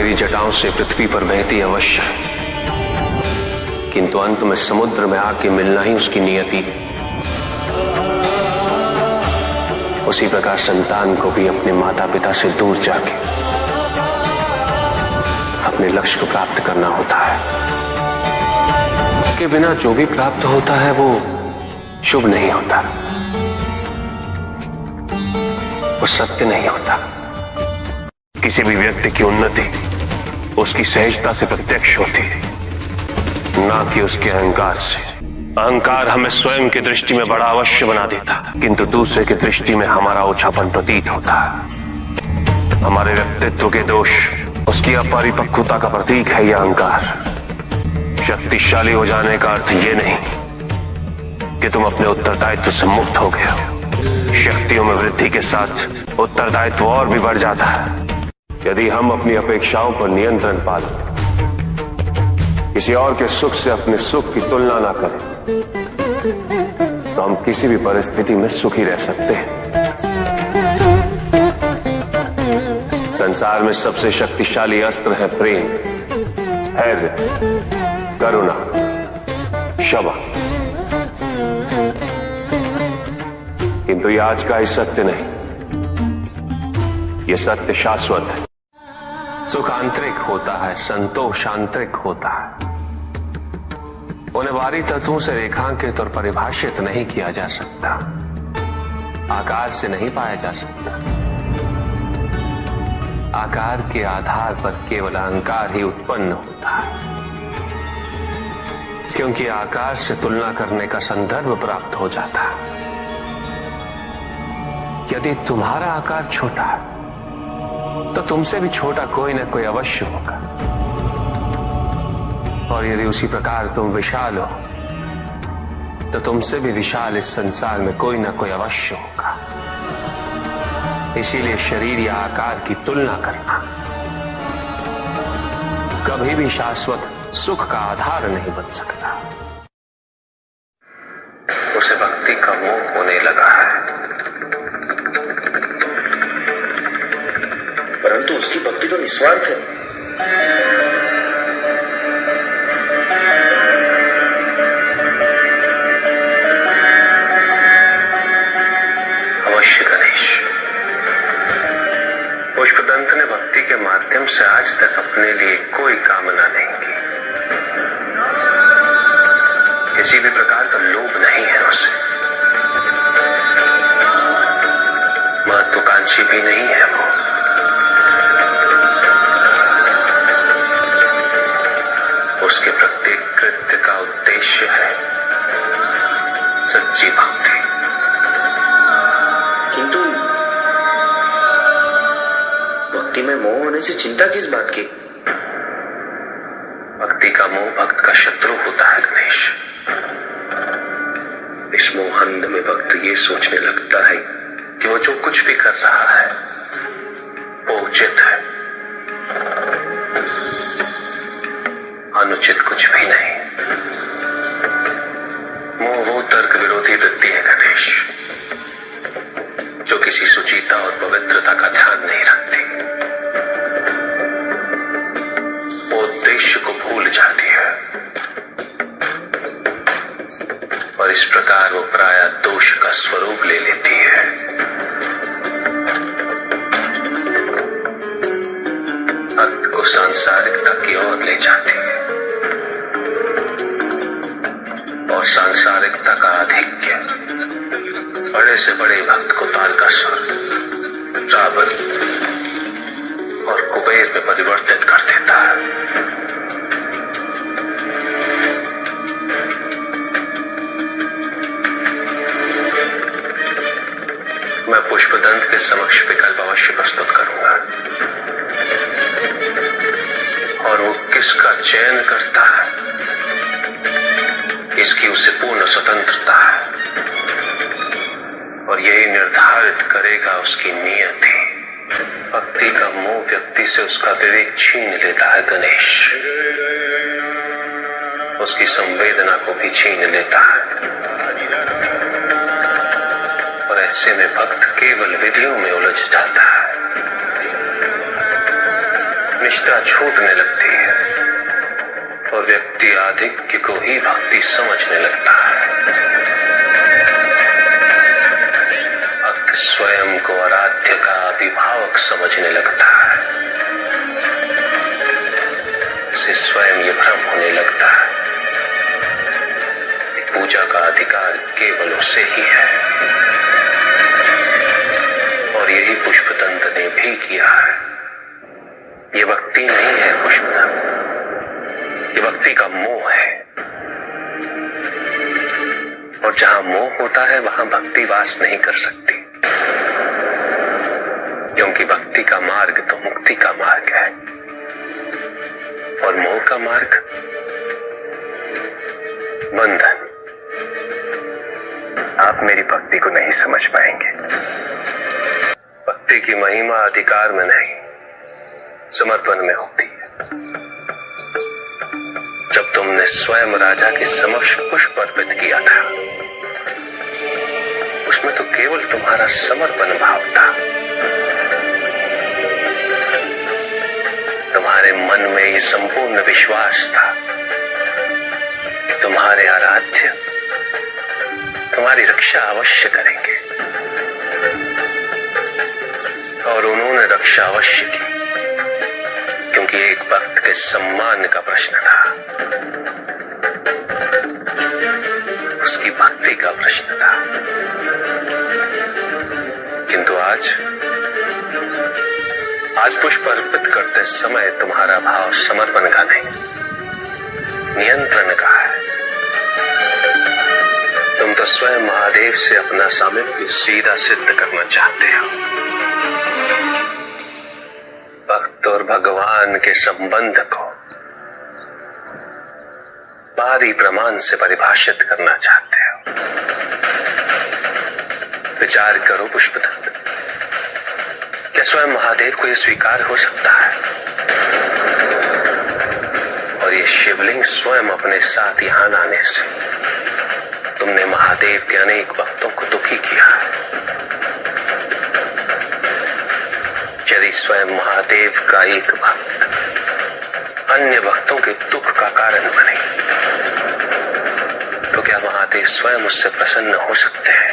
मेरी जटाओं से पृथ्वी पर बहती अवश्य, किंतु अंत में समुद्र में आके मिलना ही उसकी नियति। उसी प्रकार संतान को भी अपने माता पिता से दूर जाके अपने लक्ष्य को प्राप्त करना होता है। के बिना जो भी प्राप्त होता है वो शुभ नहीं होता, वो सत्य नहीं होता। किसी भी व्यक्ति की उन्नति उसकी सहजता से प्रत्यक्ष होती है, ना कि उसके अहंकार से। अहंकार हमें स्वयं की दृष्टि में बड़ा अवश्य बना देता है, किंतु दूसरे की दृष्टि में हमारा ओछापन प्रतीत होता है। हमारे व्यक्तित्व के दोष, उसकी अपरिपक्वता का प्रतीक है यह अहंकार। शक्तिशाली हो जाने का अर्थ ये नहीं कि तुम अपने उत्तरदायित्व से मुक्त हो गए हो। शक्तियों में वृद्धि के साथ उत्तरदायित्व और भी बढ़ जाता है। यदि हम अपनी अपेक्षाओं पर नियंत्रण पालें, किसी और के सुख से अपने सुख की तुलना ना करें, तो हम किसी भी परिस्थिति में सुखी रह सकते हैं। संसार में सबसे शक्तिशाली अस्त्र है प्रेम, धैर्य, करुणा, क्षमा। किंतु ये आज का ही सत्य नहीं, ये सत्य शाश्वत है। सुख आंतरिक होता है, संतोष आंतरिक होता है। उन्हें बाहरी तत्वों से रेखांकित और परिभाषित नहीं किया जा सकता, आकार से नहीं पाया जा सकता। आकार के आधार पर केवल अहंकार ही उत्पन्न होता है, क्योंकि आकार से तुलना करने का संदर्भ प्राप्त हो जाता है। यदि तुम्हारा आकार छोटा है तो तुमसे भी छोटा कोई न कोई अवश्य होगा, और यदि उसी प्रकार तुम विशाल हो तो तुमसे भी विशाल इस संसार में कोई न कोई अवश्य होगा। इसीलिए शरीर या आकार की तुलना करना कभी भी शाश्वत सुख का आधार नहीं बन सकता। उसे भक्ति का मोह होने लगा है, परंतु उसकी भक्ति तो निस्वार्थ है। अवश्य गणेश, पुष्पदंत ने भक्ति के माध्यम से आज तक अपने लिए कोई कामना नहीं की। किसी भी प्रकार का लोभ नहीं है उसे, महत्वाकांक्षी भी नहीं है वो। उसके प्रत्येक कृत्य का उद्देश्य है सच्ची भक्ति। किंतु भक्ति में मोह होने से चिंता किस बात की? भक्ति का मोह भक्त का शत्रु होता है गणेश। इस मोहंध में भक्त ये सोचने लगता है कि वो जो कुछ भी कर रहा है वो उचित है, अनुचित कुछ भी नहीं। मोह वो तर्क विरोधी वृत्ति है गणेश, जो किसी सुचिता और पवित्रता का ध्यान नहीं रखती। वो उद्देश्य को भूल जाती है, और इस प्रकार वो प्रायः दोष का स्वरूप ले लेती है। भक्त को सांसारिकता की ओर ले जाती है, और सांसारिकता का आधिक्य बड़े से बड़े भक्त को तारकासुर, रावण और कुबेर में परिवर्तित कर देता है। मैं पुष्पदंत के समक्ष विकल्प अवश्य प्रस्तुत करूंगा, और वो किसका चयन करता है इसकी उसे पूर्ण स्वतंत्रता है, और यही निर्धारित करेगा उसकी नियति। भक्ति का मोह व्यक्ति से उसका विवेक छीन लेता है गणेश, उसकी संवेदना को भी छीन लेता है, और ऐसे में भक्त केवल विधियों में उलझ जाता है। निष्ठा छूटने लगती है और व्यक्ति आधिक्य को ही भक्ति समझने लगता है। भक्त स्वयं को आराध्य का अभिभावक समझने लगता है। उसे स्वयं ये भ्रम होने लगता है कि पूजा का अधिकार केवल उसे ही है। और यही पुष्पदंत ने भी किया है। ये भक्ति नहीं है पुष्पदंत, ये भक्ति का मोह है। और जहां मोह होता है वहां भक्ति वास नहीं कर सकती, क्योंकि भक्ति का मार्ग तो मुक्ति का मार्ग है और मोह का मार्ग बंधन। आप मेरी भक्ति को नहीं समझ पाएंगे। भक्ति की महिमा अधिकार में नहीं, समर्पण में होती है। जब तुमने स्वयं राजा के समक्ष पुष्प अर्पित किया था, उसमें तो केवल तुम्हारा समर्पण भाव था। तुम्हारे मन में ये संपूर्ण विश्वास था कि तुम्हारे आराध्य तुम्हारी रक्षा अवश्य करेंगे, और उन्होंने रक्षा अवश्य की, क्योंकि एक भक्त के सम्मान का प्रश्न था, उसकी भक्ति का प्रश्न था। किंतु आज पुष्प अर्पित करते समय तुम्हारा भाव समर्पण का नहीं, नियंत्रण का है। तुम तो स्वयं महादेव से अपना सामीप्य सीधा सिद्ध करना चाहते हो। भक्त और भगवान के संबंध को बाहरी प्रमाण से परिभाषित करना चाहते हो। विचार करो पुष्पदंत, क्या स्वयं महादेव को यह स्वीकार हो सकता है? और ये शिवलिंग स्वयं अपने साथ यहां लाने से तुमने महादेव के अनेक भक्तों को दुखी किया है। यदि स्वयं महादेव का एक भक्त अन्य भक्तों के दुख का कारण बने, तो क्या महादेव स्वयं उससे प्रसन्न हो सकते हैं?